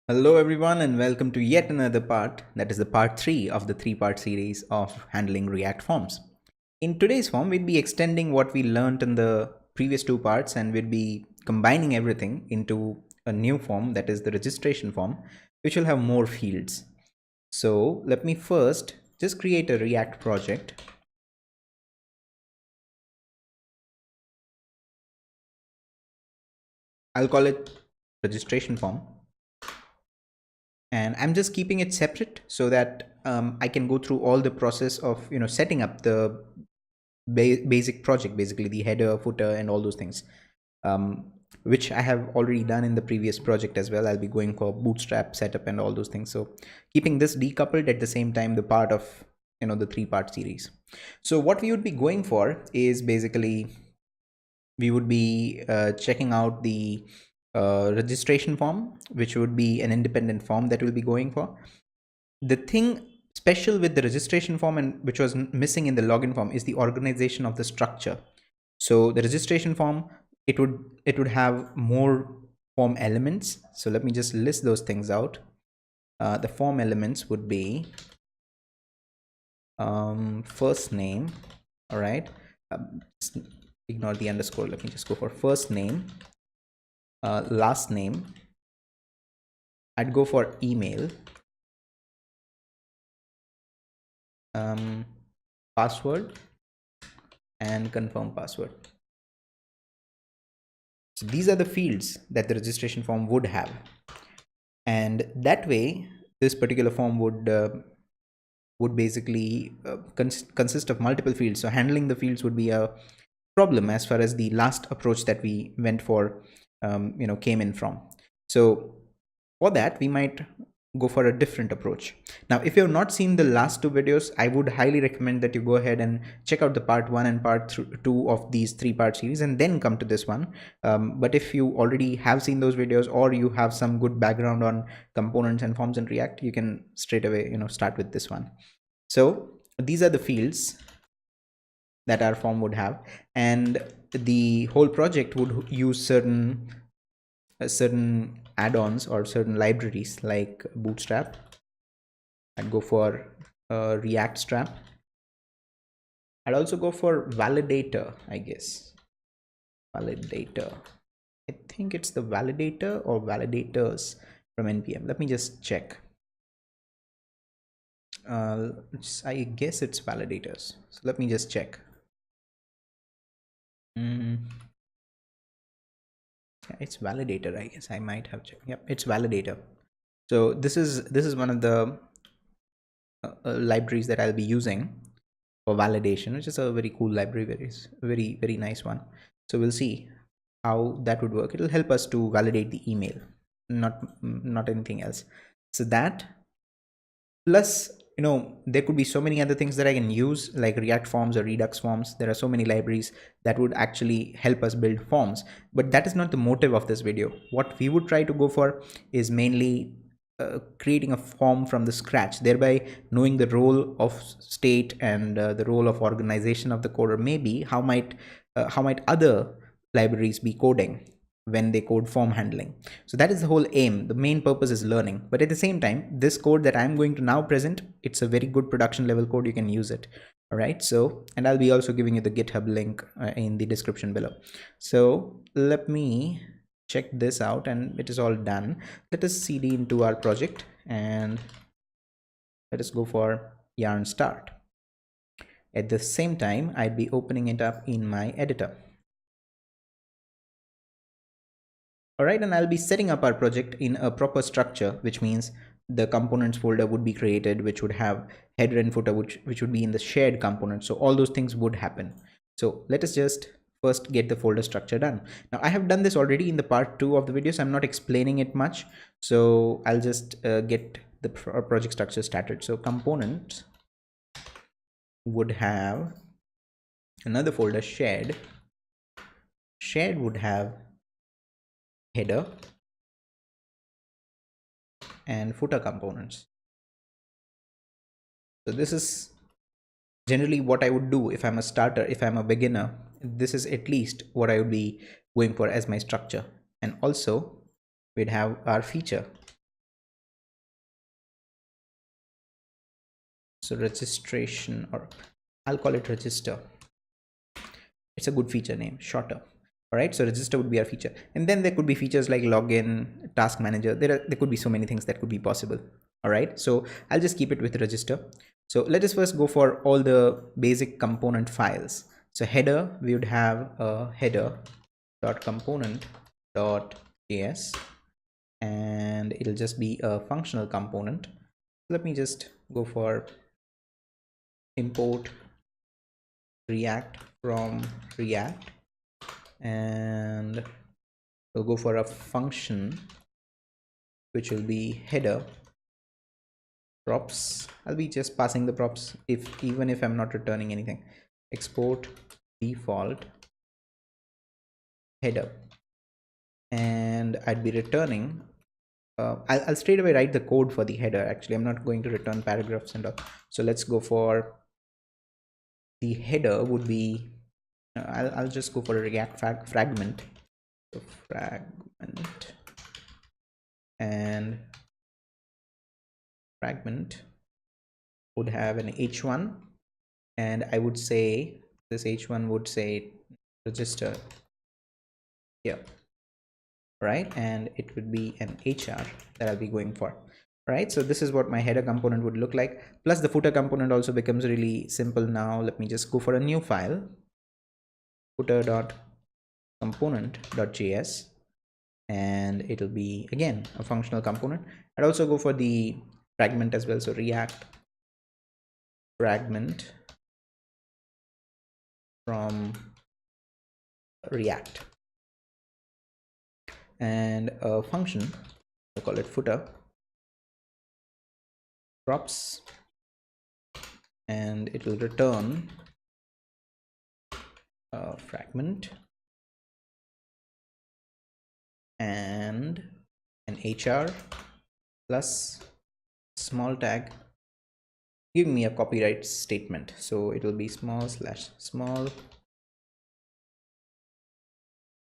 Hello everyone and welcome to yet another part, that is the part 3 of the 3-part series of handling React forms. In today's form, we'll be extending what we learned in the previous 2 parts and we'll be combining everything into a new form, that is the registration form, which will have more fields. So let me first just create a React project. I'll call it registration form. And I'm just keeping it separate so that I can go through all the process of setting up the basic project, basically the header, footer, and all those things, which I have already done in the previous project as well. I'll be going for Bootstrap setup and all those things. So keeping this decoupled at the same time, the part of the 3-part series. So what we would be going for is basically we would be checking out the registration form, which would be an independent form that we'll be going for. The thing special with the registration form and which was missing in the login form is the organization of the structure. So the registration form, it would have more form elements. So let me just list those things out. The form elements would be first name. All right, ignore the underscore. Let me just go for first name, last name. I'd go for email, password, and confirm password. So these are the fields that the registration form would have, and that way this particular form would basically consist of multiple fields. So handling the fields would be a problem as far as the last approach that we went for came in from. So for that, we might go for a different approach. Now, if you have not seen the last 2 videos, I would highly recommend that you go ahead and check out the part 1 and part 2 of these 3-part series and then come to this one. But if you already have seen those videos or you have some good background on components and forms in React, you can straight away start with this one. So these are the fields that our form would have, and the whole project would use certain add-ons or certain libraries like Bootstrap. I'd go for ReactStrap. I'd also go for Validator, I guess. Validator. I think it's the Validator or Validators from NPM. Let me just check. I guess it's Validators. So let me just check. Yeah, it's Validator, I guess. I might have checked. Yep, it's Validator. So this is one of the libraries that I'll be using for validation, which is a very cool library, very nice one. So we'll see how that would work. It'll help us to validate the email, not anything else. So that plus there could be so many other things that I can use, like React forms or Redux forms. There are so many libraries that would actually help us build forms, but that is not the motive of this video. What we would try to go for is mainly creating a form from the scratch, thereby knowing the role of state and the role of organization of the coder. Maybe how might other libraries be coding when they code form handling. So that is the whole aim. The main purpose is learning, but at the same time, this code that I'm going to now present, it's a very good production level code. You can use it. All right, so, and I'll be also giving you the GitHub link in the description below. So let me check this out, and it is all done. Let us cd into our project and let us go for yarn start. At the same time, I'd be opening it up in my editor. All right, and I'll be setting up our project in a proper structure, which means the components folder would be created, which would have header and footer, which would be in the shared component. So all those things would happen. So let us just first get the folder structure done. Now I have done this already in the part 2 of the video, so I'm not explaining it much. So I'll just get the project structure started. So components would have another folder, shared. Shared would have header and footer components. So this is generally what I would do if I'm a starter. If I'm a beginner, this is at least what I would be going for as my structure. And also we'd have our feature. So registration, or I'll call it register. It's a good feature name, shorter. All right, so register would be our feature, and then there could be features like login, task manager. There could be so many things that could be possible. All right, so I'll just keep it with register. So let us first go for all the basic component files. So header, we would have a header dot component dot js, and it'll just be a functional component. Let me just go for import React from React, and we'll go for a function which will be header props. I'll be just passing the props even if I'm not returning anything. Export default header, and I'd be returning I'll straight away write the code for the header. Actually, I'm not going to return paragraphs and all. So let's go for the header would be I'll just go for a React fragment. So fragment, and fragment would have an h1, and I would say this h1 would say register here, right? And it would be an hr that I'll be going for. Right, so this is what my header component would look like. Plus the footer component also becomes really simple now. Let me just go for a new file, footer.component.js, and it'll be again a functional component. I'd also go for the fragment as well. So React fragment from React, and a function, I'll call it footer props, and it will return a fragment and an hr plus small tag giving me a copyright statement. So it will be small/small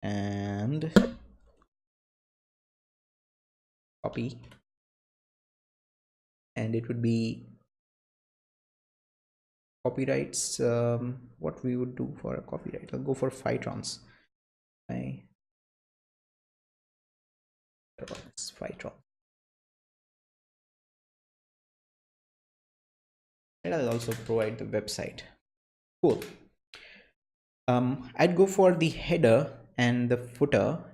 and copy, and it would be copyrights. What we would do for a copyright, I'll go for Phytrons. Phytron, and I'll also provide the website. Cool. I'd go for the header and the footer,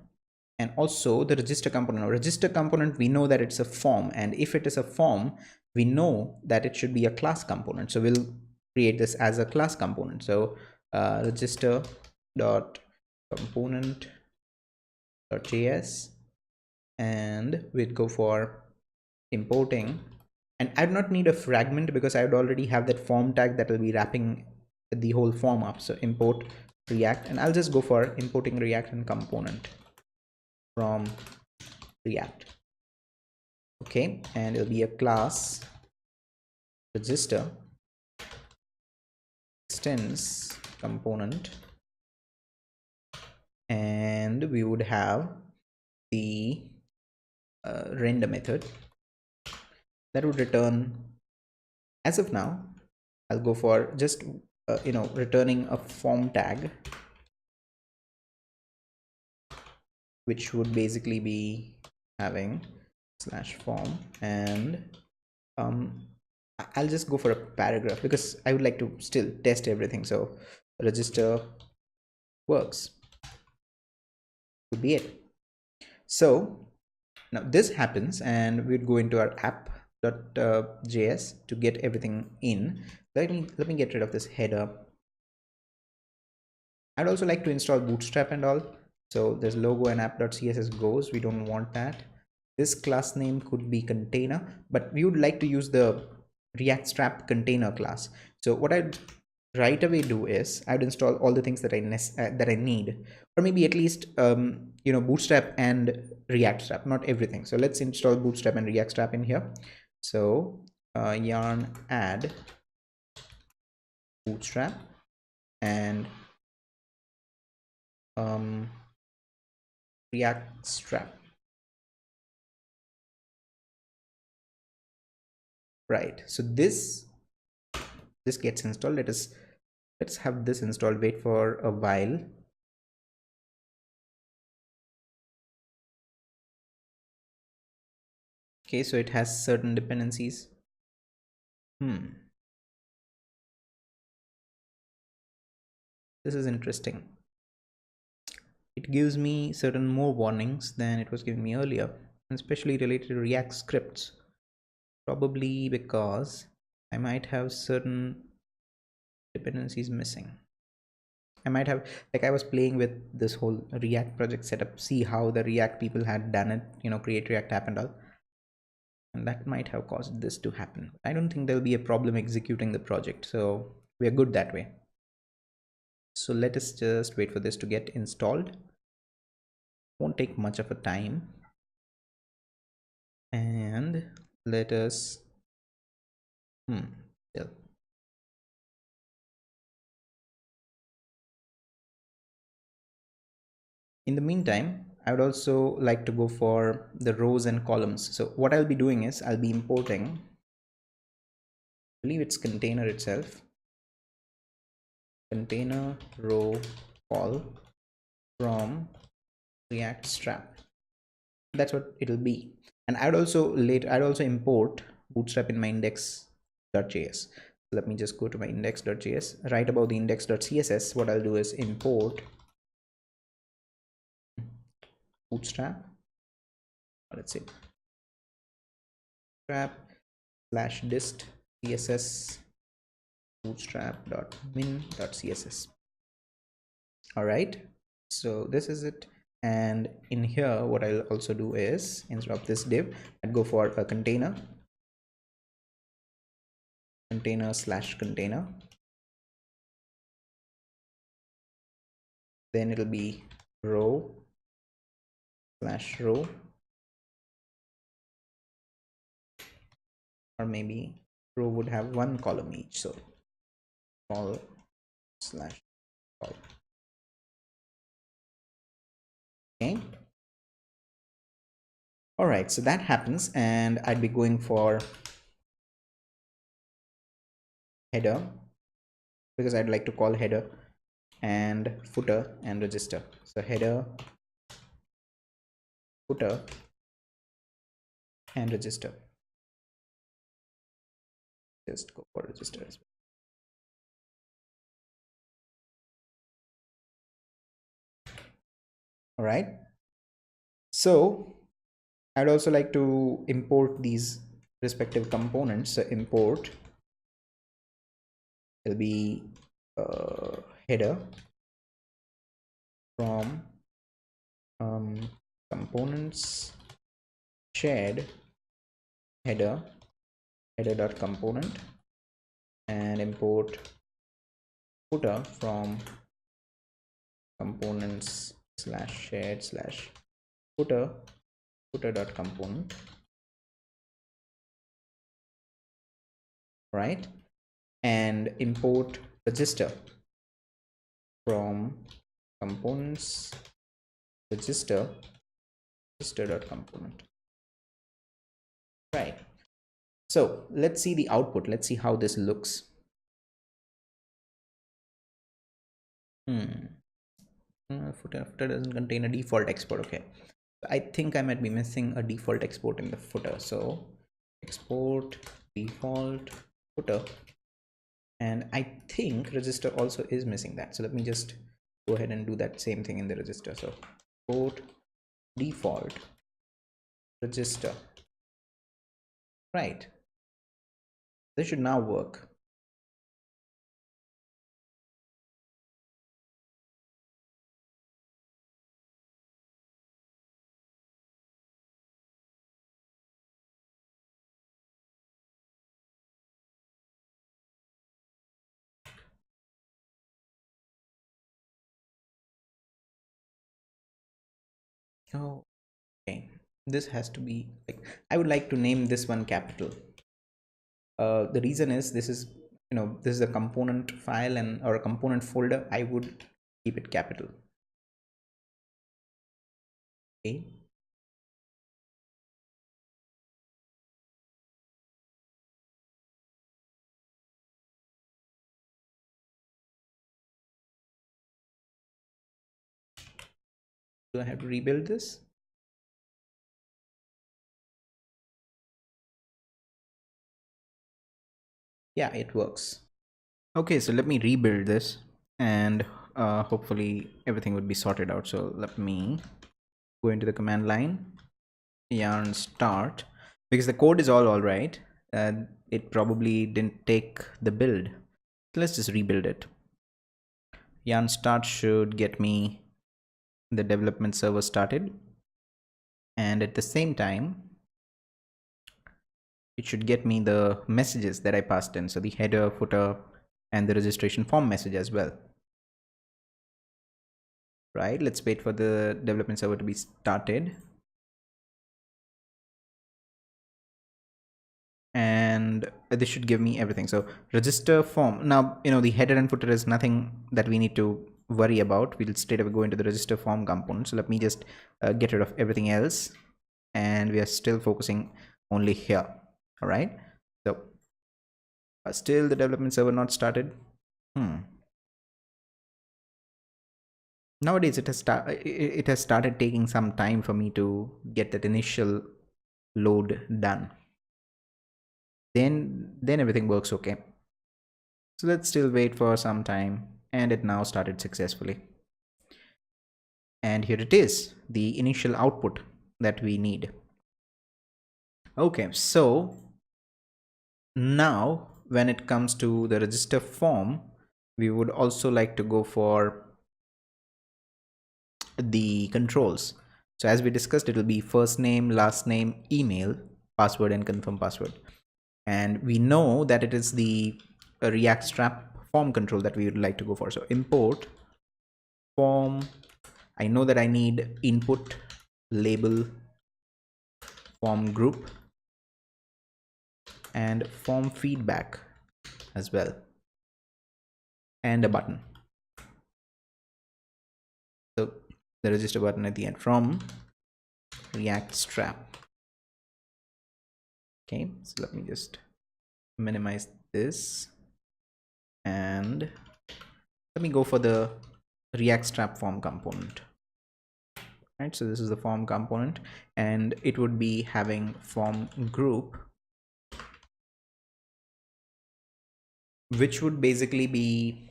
and also the register component. Now, register component, we know that it's a form, and if it is a form, we know that it should be a class component. So we'll create this as a class component. So register dot component dot js, and we'd go for importing, and I'd not need a fragment because I would already have that form tag that will be wrapping the whole form up. So import React, and I'll just go for importing React and component from React. Okay, and it'll be a class register extends component, and we would have the render method that would return. As of now, I'll go for just returning a form tag, which would basically be having /form, and I'll just go for a paragraph because I would like to still test everything. So register works would be it. So now this happens, and we'd go into our app.js to get everything in. Let me get rid of this header. I'd also like to install Bootstrap and all. So there's logo and app.css goes. We don't want that. This class name could be container, but we would like to use the ReactJS container class. So what I'd right away do is I'd install all the things that I need, or maybe at least Bootstrap and ReactJS, not everything. So let's install Bootstrap and ReactJS in here. So yarn add Bootstrap and ReactJS. Right, so this this gets installed. Let's have this installed. Wait for a while. Okay, so it has certain dependencies. This is interesting. It gives me certain more warnings than it was giving me earlier, especially related to React scripts. Probably because I might have certain dependencies missing. I might have, like, I was playing with this whole React project setup, see how the React people had done it, create React app and all. And that might have caused this to happen. I don't think there'll be a problem executing the project. So we're good that way. So let us just wait for this to get installed. Won't take much of a time. And let us, still. In the meantime, I would also like to go for the rows and columns. So what I'll be doing is I'll be importing, I believe it's container itself, container row call from React Strap. That's what it'll be. And I'd also import Bootstrap in my index.js. So let me just go to my index.js. Right above the index.css, what I'll do is import Bootstrap. Let's see, Bootstrap /dist css bootstrap.min.css. All right, so this is it. And in here, what I'll also do is, instead of this div, I'd go for a container /container. Then it'll be row /row, or maybe row would have one column each. So call /call. Okay. All right, so that happens, and I'd be going for header, because I'd like to call header, and footer and register. So header, footer, and register. Just go for register as well. All right, so I'd also like to import these respective components. So import will be header from components shared header.component, and import footer from components /shared/footer.component. Right, and import register from components register.component. Right, so let's see the output. Let's see how this looks. Footer doesn't contain a default export. Okay, I think I might be missing a default export in the footer. So export default footer, and I think register also is missing that. So let me just go ahead and do that same thing in the register. So export default register. Right, this should now work. Oh, okay, this has to be, like, I would like to name this one capital. The reason is, this is this is a component file and or a component folder. I would keep it capital. Okay, Do I have to rebuild this? Yeah, it works. Okay, so let me rebuild this, and hopefully everything would be sorted out. So let me go into the command line, yarn start, because the code is all right. It probably didn't take the build. So let's just rebuild it. Yarn start should get me the development server started, and at the same time it should get me the messages that I passed in, so the header, footer, and the registration form message as well. Right, let's wait for the development server to be started, and this should give me everything. So register form, now the header and footer is nothing that we need to worry about. We'll straight away go into the register form component. So let me just get rid of everything else, and we are still focusing only here. All right, so still the development server not started. Nowadays it has started taking some time for me to get that initial load done. Then everything works okay. So let's still wait for some time, and it now started successfully. And here it is, the initial output that we need. Okay, so now when it comes to the register form, we would also like to go for the controls. So as we discussed, it will be first name, last name, email, password, and confirm password. And we know that it is the ReactJS form control that we would like to go for. So import form. I know that I need input, label, form group, and form feedback as well, and a button. So the register button at the end from ReactJS. Okay, so let me just minimize this, and let me go for the ReactJS form component. Right, so this is the form component, and it would be having form group, which would basically be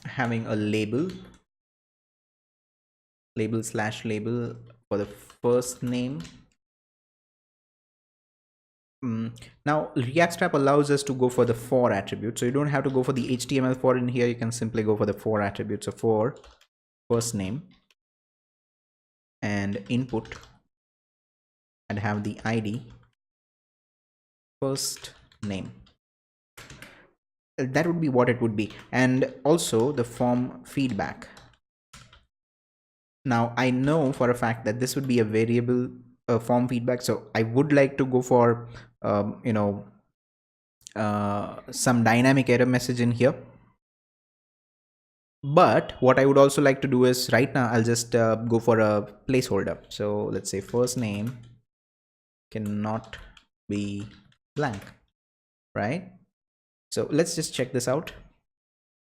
having a label slash label for the first name. Now ReactJS allows us to go for the for attribute, so you don't have to go for the HTML for in here. You can simply go for the for attribute. So for first name and input, and have the ID first name. That would be what it would be, and also the form feedback. Now I know for a fact that this would be a variable form feedback, so I would like to go for some dynamic error message in here. But what I would also like to do is, right now I'll just go for a placeholder. So let's say first name cannot be blank, right? So let's just check this out.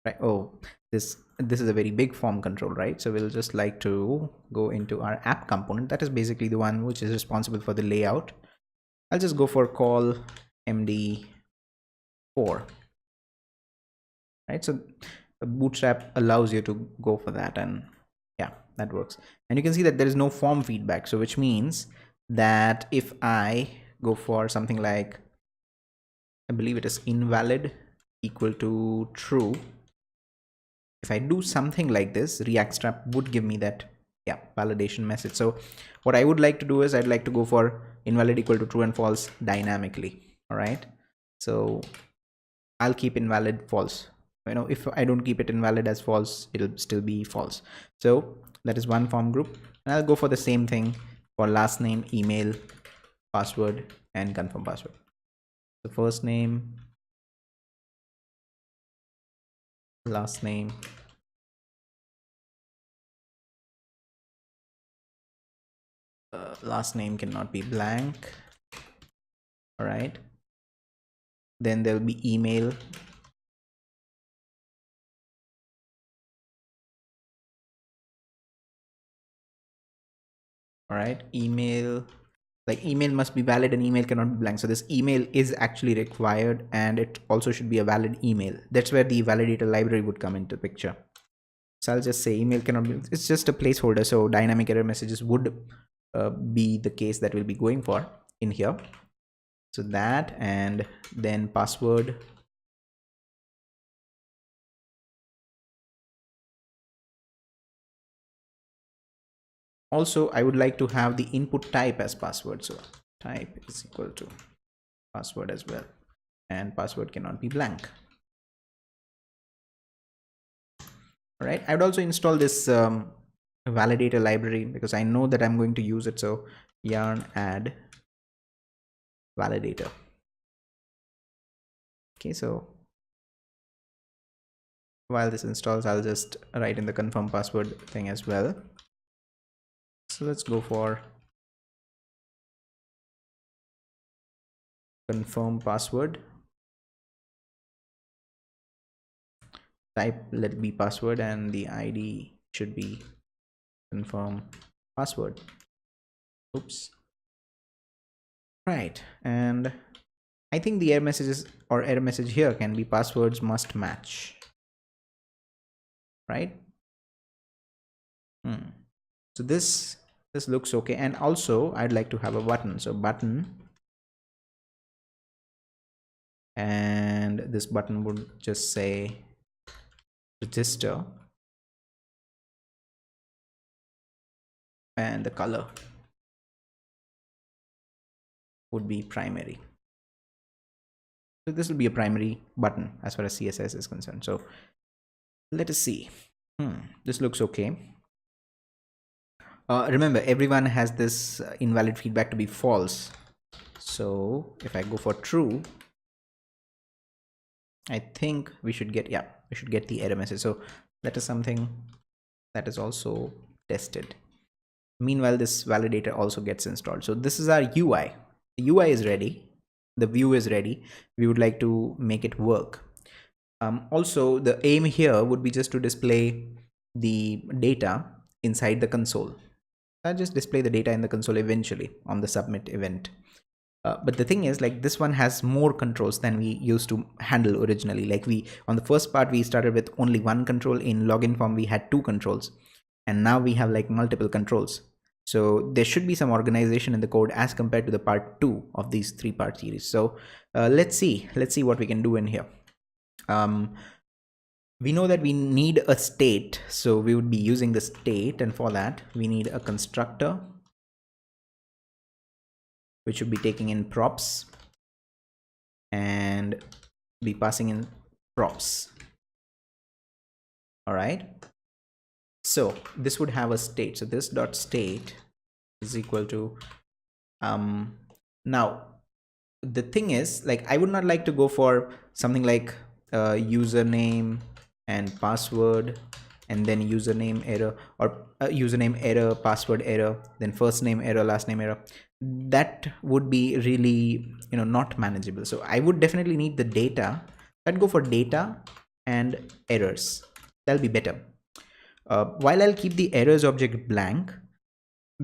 Right, oh, this is a very big form control, right? So we'll just like to go into our app component. That is basically the one which is responsible for the layout. I'll just go for call md4, right? So Bootstrap allows you to go for that, and yeah, that works. And you can see that there is no form feedback, so which means that if I go for something like, I believe it is invalid equal to true, if I do something like this, ReactJS would give me that validation message. So what I would like to do is, I'd like to go for invalid equal to true and false dynamically. All right, so I'll keep invalid false. If I don't keep it invalid as false, it'll still be false. So that is one form group, and I'll go for the same thing for last name, email, password, and confirm password. The first name, last name, last name cannot be blank. All right, then there'll be email, All right, email, like email must be valid and email cannot be blank. So this email is actually required, and it also should be a valid email. That's where the validator library would come into picture. So I'll just say email cannot be, it's just a placeholder. So dynamic error messages would be the case that we'll be going for in here. So that, and then password. Also, I would like to have the input type as password. So type is equal to password as well, and password cannot be blank. All right, I would also install this validator library because I know that I'm going to use it. So yarn add validator. Okay, so while this installs, I'll just write in the confirm password thing as well. So let's go for confirm password. Type let it be password, and the ID should be confirm password. Oops. Right, and I think the error messages or error message here can be passwords must match. Right. So this looks okay, and also I'd like to have a button. So button, and this button would just say register, and the color would be primary. So this will be a primary button as far as CSS is concerned. So let us see. This looks okay. Remember, everyone has this invalid feedback to be false. So if I go for true, I think we should get, yeah, we should get the error message. So that is something that is also tested. Meanwhile, this validator also gets installed. So this is our UI. The UI is ready. The view is ready. We would like to make it work. Also, the aim here would be just to display the data inside the console. I'll just display the data in the console eventually on the submit event. But the thing is, like, this one has more controls than we used to handle originally. Like, on the first part, we started with only one control. In login form, we had two controls, and now we have like multiple controls. So there should be some organization in the code as compared to the part 2 of these 3-part series. So let's see what we can do in here. We know that we need a state, so we would be using the state, and for that we need a constructor which should be taking in props and be passing in props. All right, so this would have a state. So this dot state is equal to now the thing is, like, I would not like to go for something like username and password, and then username error, or username error, password error, then first name error, last name error. That would be really, not manageable. So I would definitely need the data. I'd go for data and errors. That'll be better. While I'll keep the errors object blank,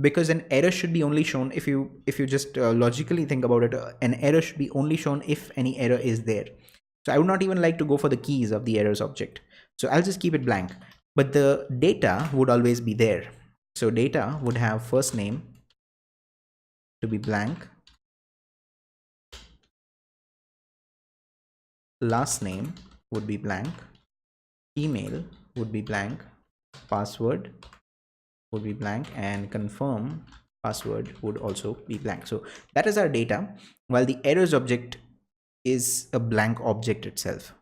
because an error should be only shown if you just logically think about it. An error should be only shown if any error is there. So I would not even like to go for the keys of the errors object. So I'll just keep it blank, but the data would always be there. So data would have first name to be blank, last name would be blank, email would be blank, password would be blank, and confirm password would also be blank. So that is our data, while the errors object is a blank object itself.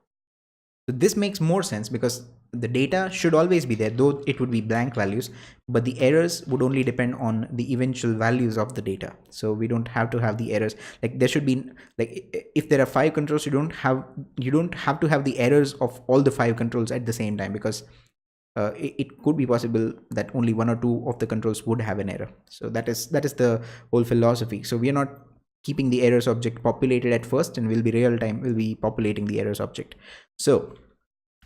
So this makes more sense because the data should always be there, though it would be blank values, but the errors would only depend on the eventual values of the data. So we don't have to have the errors. Like, there should be, like, if there are 5 controls, you don't have to have the errors of all the 5 controls at the same time, because it could be possible that only 1 or 2 of the controls would have an error. So that is the whole philosophy. So we are not keeping the errors object populated at first, and we'll be populating the errors object. So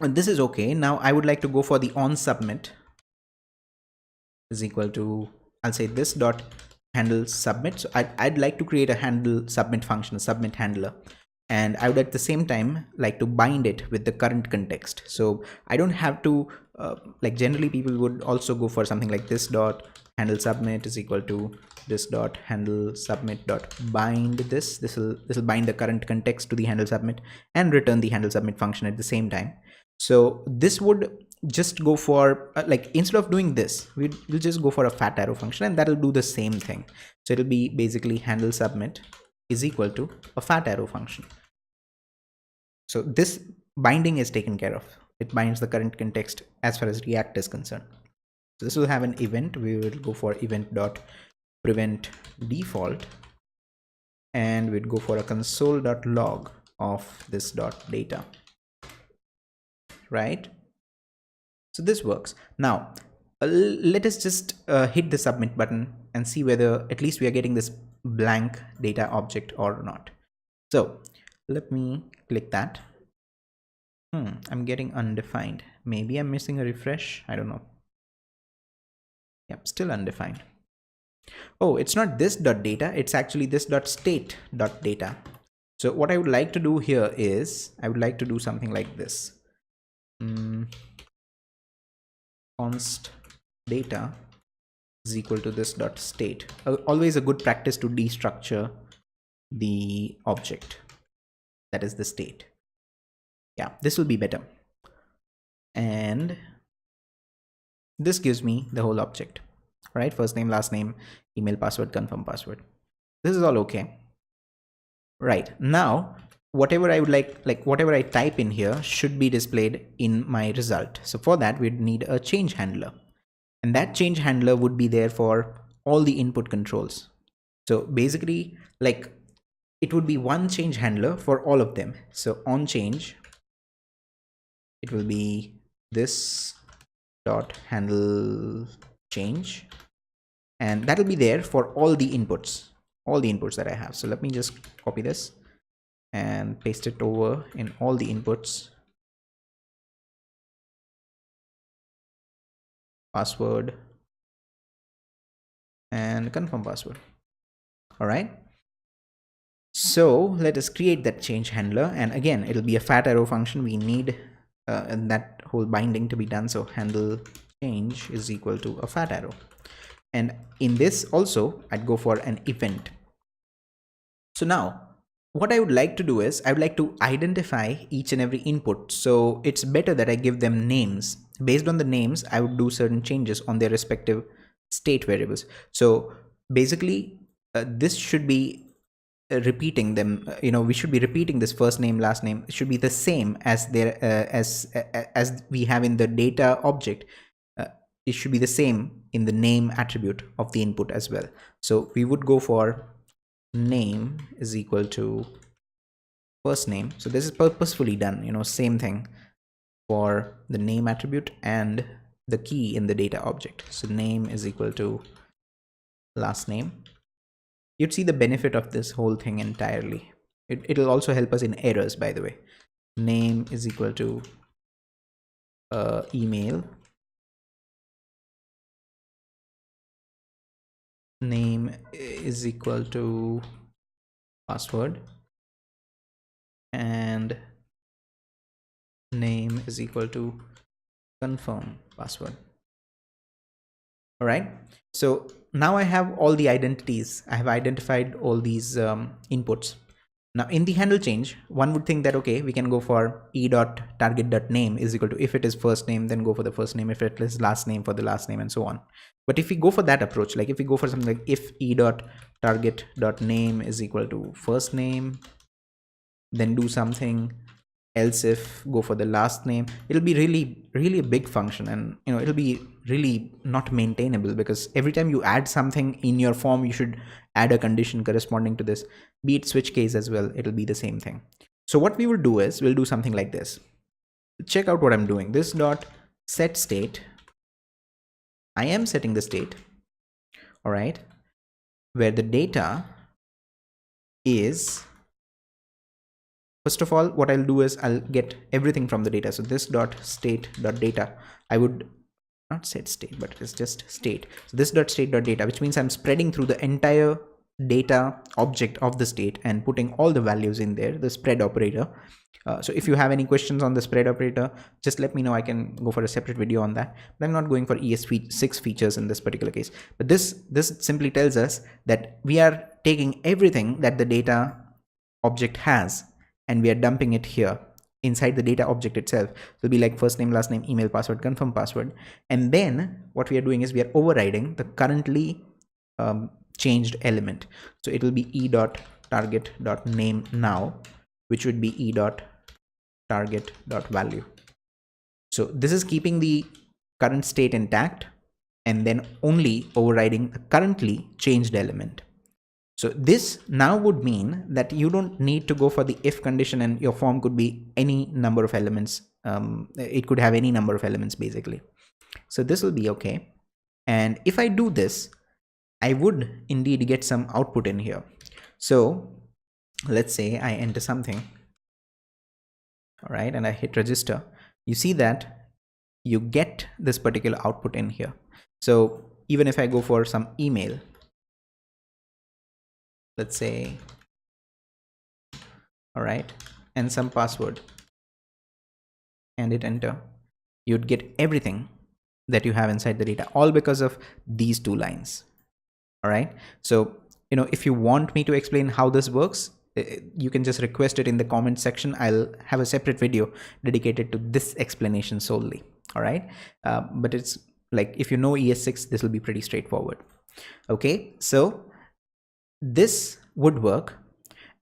this is okay. Now I would like to go for the on submit is equal to I'll say this dot handle submit. So I'd like to create a handle submit function, a submit handler. And I would at the same time like to bind it with the current context. So I don't have to, like generally people would also go for something like this dot handle submit is equal to this dot handle submit dot bind this. This will bind the current context to the handle submit and return the handle submit function at the same time. So this would just go for like instead of doing this, we'll just go for a fat arrow function, and that'll do the same thing. So it'll be basically handle submit is equal to a fat arrow function. So this binding is taken care of. It binds the current context as far as React is concerned. So this will have an event. We will go for event dot prevent default, and we'd go for a console dot log of this dot data, right? So this works. Now let us just hit the submit button and see whether at least we are getting this blank data object or not. So let me click that. I'm getting undefined. Maybe I'm missing a refresh. I don't know. Yep, still undefined. Oh, it's not this dot data. It's actually this dot state dot data. So what I would like to do here is I would like to do something like this. Const data is equal to this dot state. Always a good practice to destructure the object, that is the state. Yeah, this will be better. And this gives me the whole object, right? First name, last name, email, password, confirm password. This is all okay. Right, now whatever I would like whatever I type in here should be displayed in my result. So for that we'd need a change handler, and that change handler would be there for all the input controls. So basically like it would be one change handler for all of them. So on change, it will be this dot handle change, and that will be there for all the inputs that I have. So let me just copy this and paste it over in all the inputs. Password and confirm password. All right. So let us create that change handler, and again it'll be a fat arrow function. We need that whole binding to be done. So handle change is equal to a fat arrow, and in this also I'd go for an event. So now what I would like to do is I would like to identify each and every input. So it's better that I give them names. Based on the names, I would do certain changes on their respective state variables. So basically this should be repeating them. We should be repeating this first name, last name. It should be the same as their as we have in the data object. It should be the same in the name attribute of the input as well. So we would go for name is equal to first name. So this is purposefully done, same thing for the name attribute and the key in the data object. So name is equal to last name. You'd see the benefit of this whole thing entirely. It'll also help us in errors, by the way. Name is equal to email. Name is equal to password, and name is equal to confirm password. All right, so now I have all the identities. I have identified all these inputs. Now in the handle change, one would think that okay, we can go for e.target.name is equal to, if it is first name, then go for the first name, if it is last name, for the last name, and so on. But if we go for that approach, like if we go for something like if e.target.name is equal to first name, then do something else, if go for the last name, it'll be really a big function, and it'll be really not maintainable, because every time you add something in your form, you should add a condition corresponding to this, be it switch case as well. It'll be the same thing. So what we will do is we'll do something like this. Check out what I'm doing. This dot set state, I am setting the state, all right, where the data is, first of all, what I'll do is I'll get everything from the data. So this dot state dot data, I would not set state, but it's just state. So this dot state dot data, which means I'm spreading through the entire data object of the state and putting all the values in there, the spread operator. So if you have any questions on the spread operator, just let me know. I can go for a separate video on that, but I'm not going for ES6 features in this particular case. But this simply tells us that we are taking everything that the data object has and we are dumping it here inside the data object itself. So it'll be like first name, last name, email, password, confirm password. And then what we are doing is we are overriding the currently changed element. So it will be e.target.name now, which would be e.target.value. So this is keeping the current state intact and then only overriding the currently changed element. So this now would mean that you don't need to go for the if condition, and your form could be any number of elements. It could have any number of elements basically. So this will be okay. And if I do this, I would indeed get some output in here. So let's say I enter something, all right, and I hit register. You see that you get this particular output in here. So even if I go for some email, let's say, all right, and some password, and hit enter, you'd get everything that you have inside the data, all because of these two lines. All right. So, if you want me to explain how this works, you can just request it in the comment section. I'll have a separate video dedicated to this explanation solely. All right. But it's like, if you know ES6, this will be pretty straightforward. Okay. So this would work.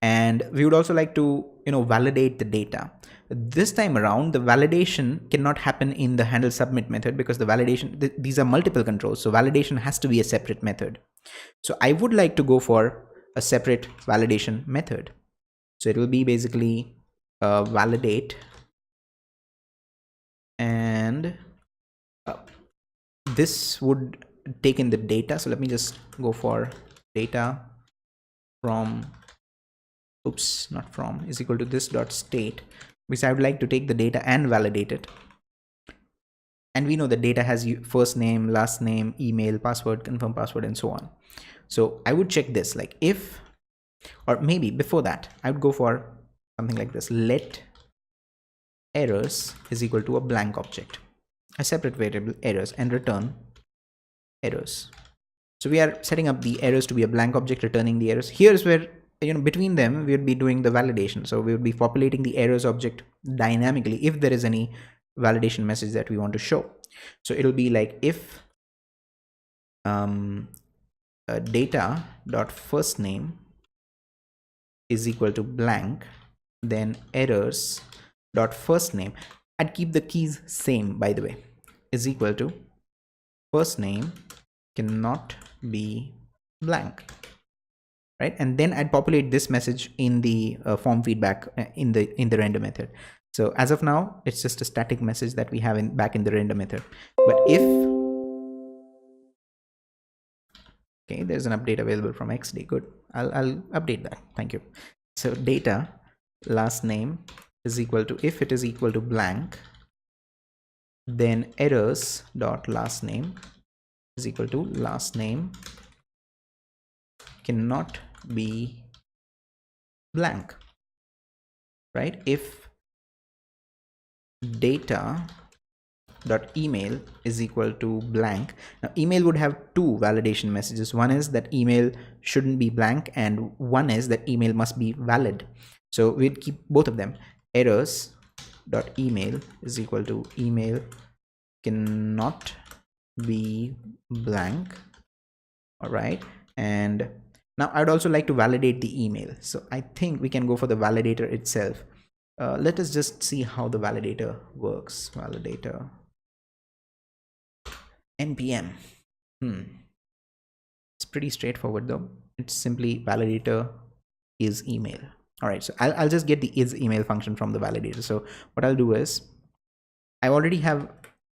And we would also like to, validate the data. This time around, the validation cannot happen in the handle submit method, because the validation, these are multiple controls. So validation has to be a separate method. So I would like to go for a separate validation method. So it will be basically validate, and this would take in the data. So let me just go for data from, not from, is equal to this dot state, because I would like to take the data and validate it. And we know the data has first name, last name, email, password, confirm password, and so on. So I would check this, like if, or maybe before that, I would go for something like this: let errors is equal to a blank object, a separate variable errors, and return errors. So we are setting up the errors to be a blank object, returning the errors. Here's where, between them, we would be doing the validation. So we would be populating the errors object dynamically if there is any validation message that we want to show. So it'll be like if data dot first name is equal to blank, then errors dot first name, I'd keep the keys same, by the way, is equal to first name cannot be blank, right? And then I'd populate this message in the form feedback in the render method. So as of now, it's just a static message that we have back in the render method. But if, okay, there's an update available from XD. Good. I'll update that. Thank you. So data last name is equal to, if it is equal to blank, then errors dot last name is equal to last name cannot be blank, right? If data dot email is equal to blank, now email would have two validation messages. One is that email shouldn't be blank, and one is that email must be valid. So we'd keep both of them. Errors dot email is equal to email cannot be blank. All right. And now I'd also like to validate the email. So I think we can go for the validator itself. Let us just see how the validator works. Validator npm. It's pretty straightforward though. It's simply validator is email. All right, so I'll just get the is email function from the validator. So what I'll do is, I already have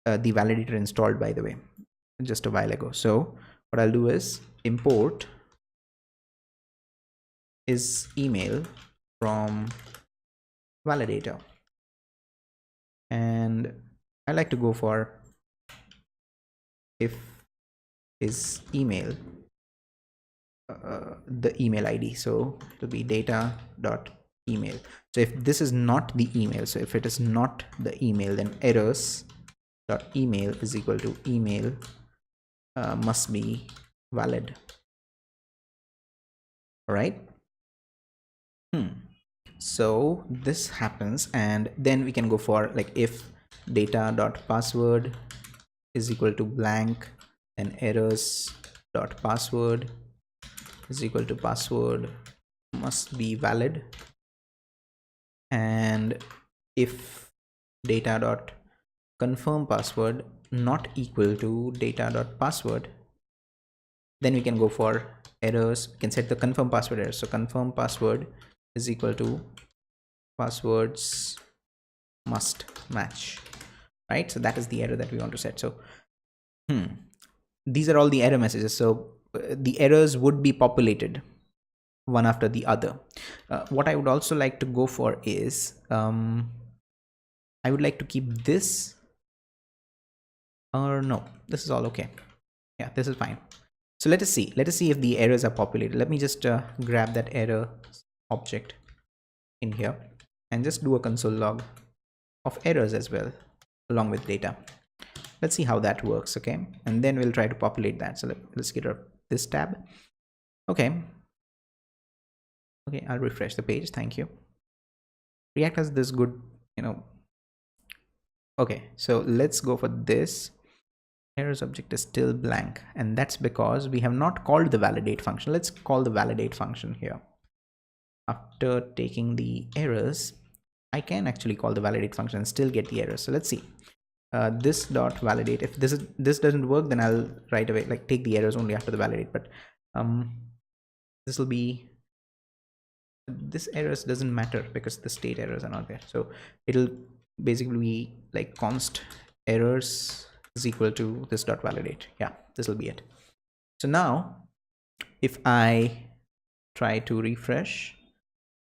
the validator installed, by the way, just a while ago. So what I'll do is import is email from validator, and I like to go for if is email the email ID. So it'll be data dot email. So if this is not the email, so if it is not the email, then errors dot email is equal to email must be valid. All right. So this happens, and then we can go for like if data dot password is equal to blank, and errors dot password is equal to password must be valid. And if data dot confirm password not equal to data dot password, then we can go for errors. We can set the confirm password error. So confirm password is equal to passwords must match, right? So that is the error that we want to set. So these are all the error messages. So the errors would be populated one after the other. What I would also like to go for is I would like to keep this, or no, this is all okay. Yeah, this is fine. So let us see if the errors are populated. Let me just grab that error object in here and just do a console log of errors as well along with data. Let's see how that works. Okay, and then we'll try to populate that. So let's get rid of this tab. Okay, I'll refresh the page. Thank you. React has this good, okay, so let's go for this. Errors object is still blank, and that's because we have not called the validate function. Let's call the validate function here. After taking the errors, I can actually call the validate function and still get the errors. So let's see. This dot validate. If this doesn't work, then I'll right away like take the errors only after the validate. But this will be, this errors doesn't matter because the state errors are not there. So it'll basically be like const errors is equal to this dot validate. Yeah, this will be it. So now if I try to refresh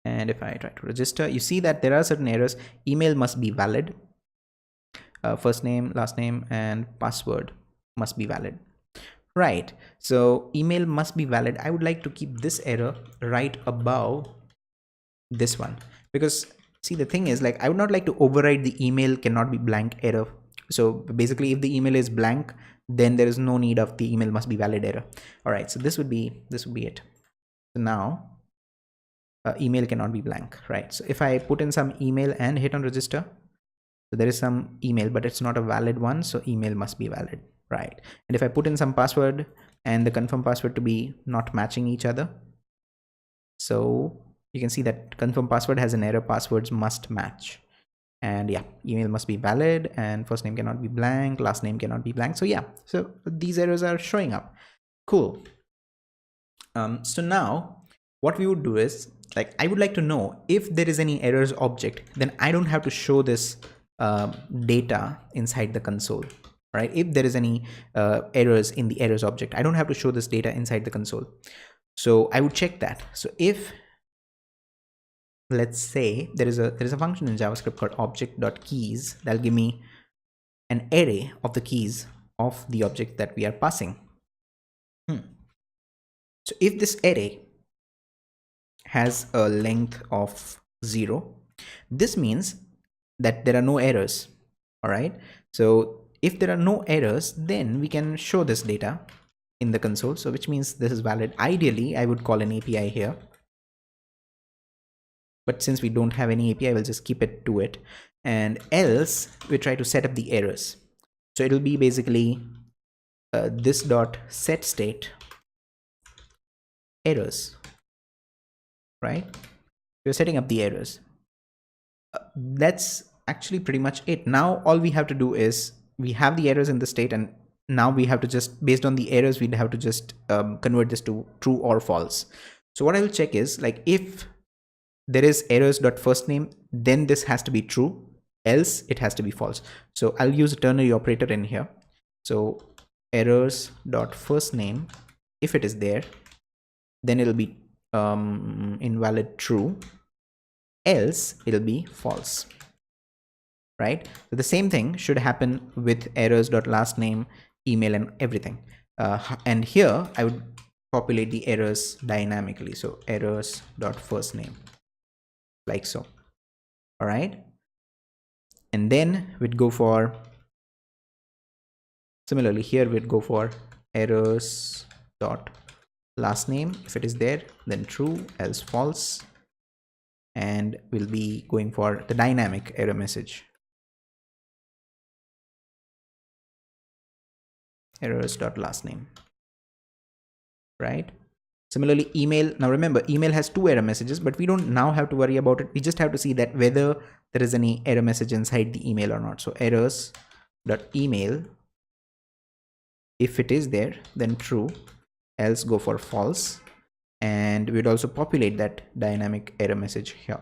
and if I try to register, you see that there are certain errors. Email must be valid, first name, last name, and password must be valid, right? So email must be valid. I would like to keep this error right above this one, because see, the thing is, like, I would not like to override the email cannot be blank error. So basically if the email is blank, then there is no need of the email must be valid error. All right, so this would be it. So now email cannot be blank, right? So if I put in some email and hit on register, so there is some email but it's not a valid one, so email must be valid, right? And if I put in some password and the confirm password to be not matching each other, so you can see that confirm password has an error, passwords must match. And yeah, email must be valid, and first name cannot be blank, last name cannot be blank. So yeah, so these errors are showing up. Cool. So now what we would do is, like, I would like to know if there is any errors object, then I don't have to show this data inside the console, right? If there is any errors in the errors object, I don't have to show this data inside the console. So I would check that. So if, let's say there is a function in JavaScript called object.keys that'll give me an array of the keys of the object that we are passing. So if this array has a length of 0, this means that there are no errors. All right, so if there are no errors, then we can show this data in the console, so which means this is valid. Ideally I would call an API here, but since we don't have any API, we'll just keep it to it, and else we try to set up the errors. So it'll be basically this dot set state errors, right? We're setting up the errors. That's actually pretty much it. Now all we have to do is, we have the errors in the state, and now we have to just, based on the errors, we'd have to just convert this to true or false. So what I will check is, like, if there is errors.firstname, then this has to be true, else it has to be false. So I'll use a ternary operator in here. So errors.firstname, if it is there, then it'll be invalid true, else it'll be false, right? So the same thing should happen with errors.lastname, email and everything. And here I would populate the errors dynamically. So errors dot first name, like so. All right. And then we'd go for, similarly here we'd go for errors dot last name. If it is there, then true, else false. And we'll be going for the dynamic error message. Errors dot last name, right? Similarly, email. Now remember, email has 2 error messages, but we don't now have to worry about it. We just have to see that whether there is any error message inside the email or not. So errors dot email, if it is there, then true, else go for false. And we'd also populate that dynamic error message here.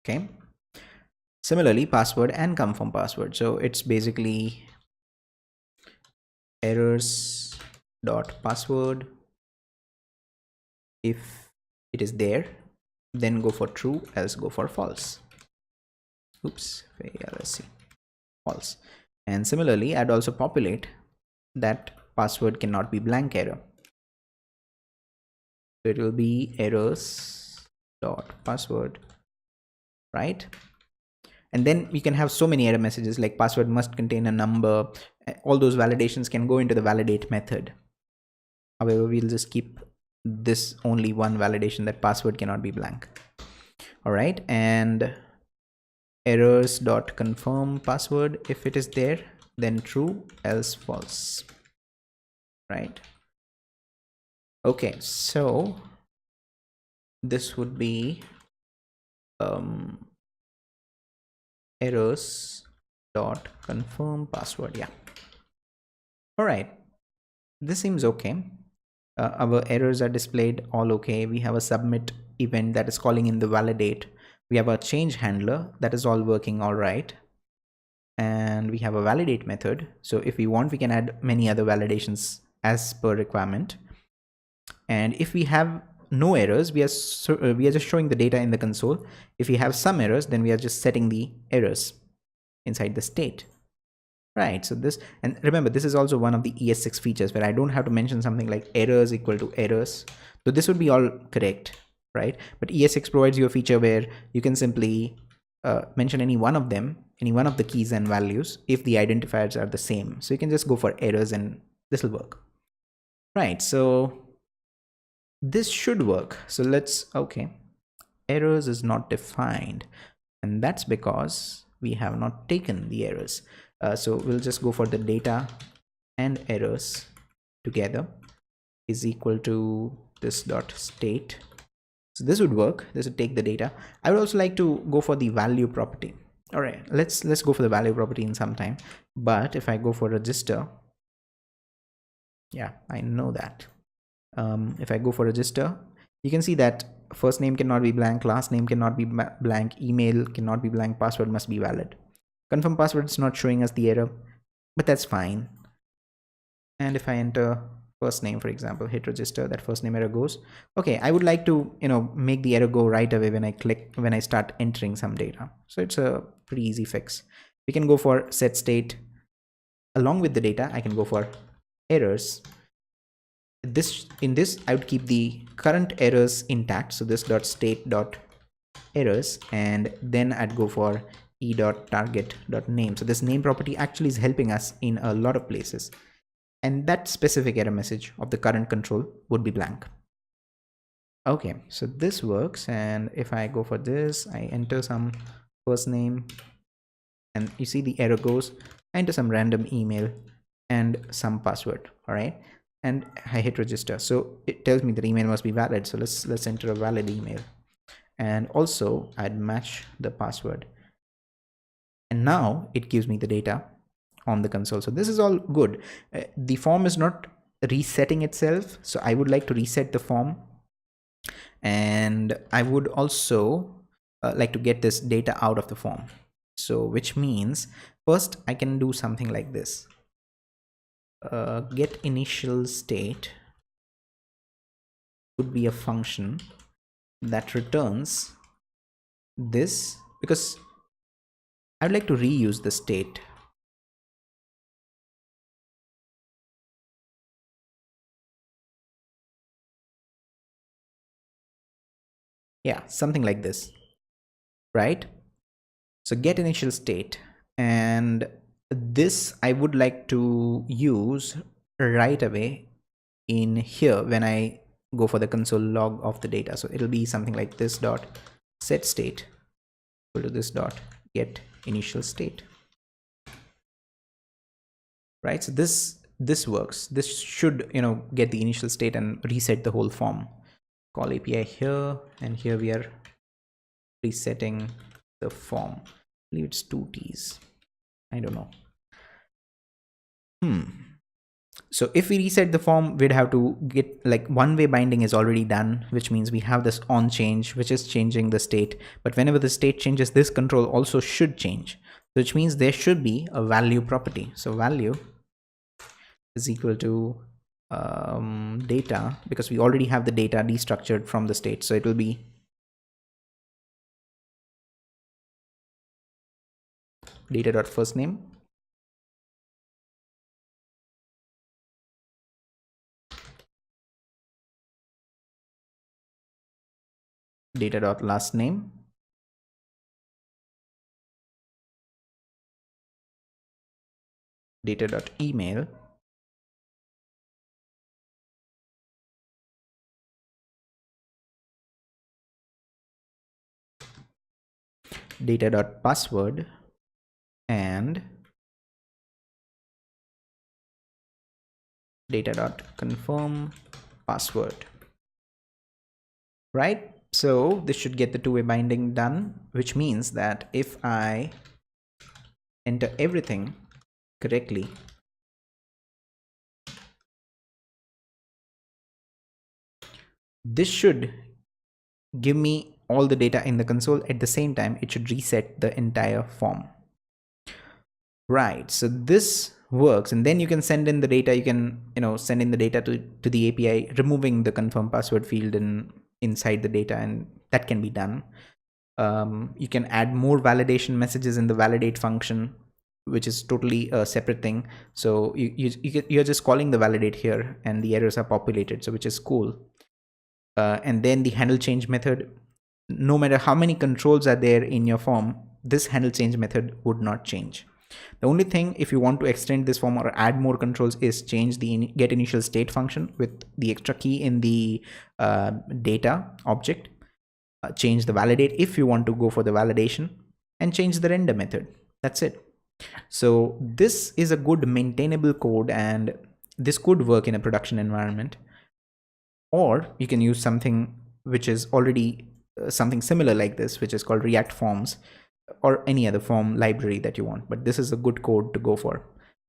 Okay. Similarly, password and confirm password. So it's basically errors dot password. If it is there, then go for true, else go for false. Oops, let's see, false. And similarly, I'd also populate that password cannot be blank error. So it will be errors dot password, right? And then we can have so many error messages like password must contain a number. All those validations can go into the validate method. However, we'll just keep this only one validation, that password cannot be blank. All right. And errors dot confirm password, if it is there, then true, else false, right? Okay, so this would be errors dot confirm password. Yeah. All right, this seems okay. Our errors are displayed all okay. We have a submit event that is calling in the validate. We have a change handler that is all working all right. And we have a validate method. So if we want, we can add many other validations as per requirement. And if we have no errors, we are just showing the data in the console. If we have some errors, then we are just setting the errors inside the state. Right, so this, and remember, this is also one of the ES6 features where I don't have to mention something like errors equal to errors. So this would be all correct, right? But ES6 provides you a feature where you can simply mention any one of them, any one of the keys and values if the identifiers are the same. So you can just go for errors and this will work. Right, so this should work. So let's, okay, errors is not defined, and that's because we have not taken the errors. So we'll just go for the data and errors together is equal to this dot state. So this would work. This would take the data. I would also like to go for the value property. All right, let's go for the value property in some time. But if I go for register, yeah, I know that. If I go for register, you can see that first name cannot be blank, last name cannot be blank, email cannot be blank, password must be valid. Confirm password is not showing us the error, but that's fine. And if I enter first name, for example, hit register, that first name error goes. Okay, I would like to, make the error go right away when I start entering some data. So it's a pretty easy fix. We can go for set state. Along with the data, I can go for errors. In this, I would keep the current errors intact. So this dot state dot errors, and then I'd go for e.target.name. So this name property actually is helping us in a lot of places. And that specific error message of the current control would be blank. Okay, so this works. And if I go for this, I enter some first name, and you see the error goes. I enter some random email and some password. All right, and I hit register. So it tells me that email must be valid. So let's enter a valid email, and also I'd match the password. And now it gives me the data on the console. So this is all good. The form is not resetting itself. So I would like to reset the form. And I would also like to get this data out of the form. So which means first I can do something like this. Get initial state would be a function that returns this, because I'd like to reuse the state. Yeah, something like this, right? So get initial state, and this I would like to use right away in here when I go for the console log of the data. So it'll be something like this dot set state equal to this dot get initial state, right? So this works. This should, you know, get the initial state and reset the whole form. Call API here, and here we are resetting the form. I believe it's 2T's. I don't know. So if we reset the form, we'd have to get, like, one-way binding is already done, which means we have this on change, which is changing the state. But whenever the state changes, this control also should change, which means there should be a value property. So value is equal to data, because we already have the data destructured from the state. So it will be data.firstname data.lastname data.email data.password and data.confirm password, right? So this should get the two-way binding done, which means that if I enter everything correctly, this should give me all the data in the console. At the same time, it should reset the entire form, right? So this works, and then you can send in the data. You can, you know, send in the data to the API, removing the confirm password field inside the data, and that can be done. You can add more validation messages in the validate function, which is totally a separate thing. So you're just calling the validate here, and the errors are populated, so which is cool. And then the handle change method, no matter how many controls are there in your form, this handle change method would not change. The only thing, if you want to extend this form or add more controls, is change the get initial state function with the extra key in the data object. Change the validate if you want to go for the validation, and change the render method. That's it. So this is a good maintainable code, and this could work in a production environment. Or you can use something which is already something similar like this, which is called React Forms, or any other form library that you want. But this is a good code to go for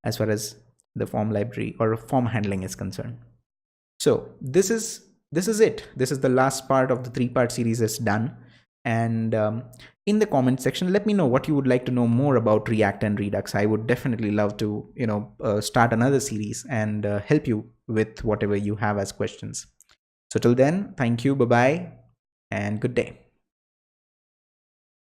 as far as the form library or form handling is concerned. So this is it. This is the last part of the 3-part series is done. And in the comment section, let me know what you would like to know more about React and Redux. I would definitely love to, you know, start another series and help you with whatever you have as questions. So till then, thank you, bye-bye, and good day.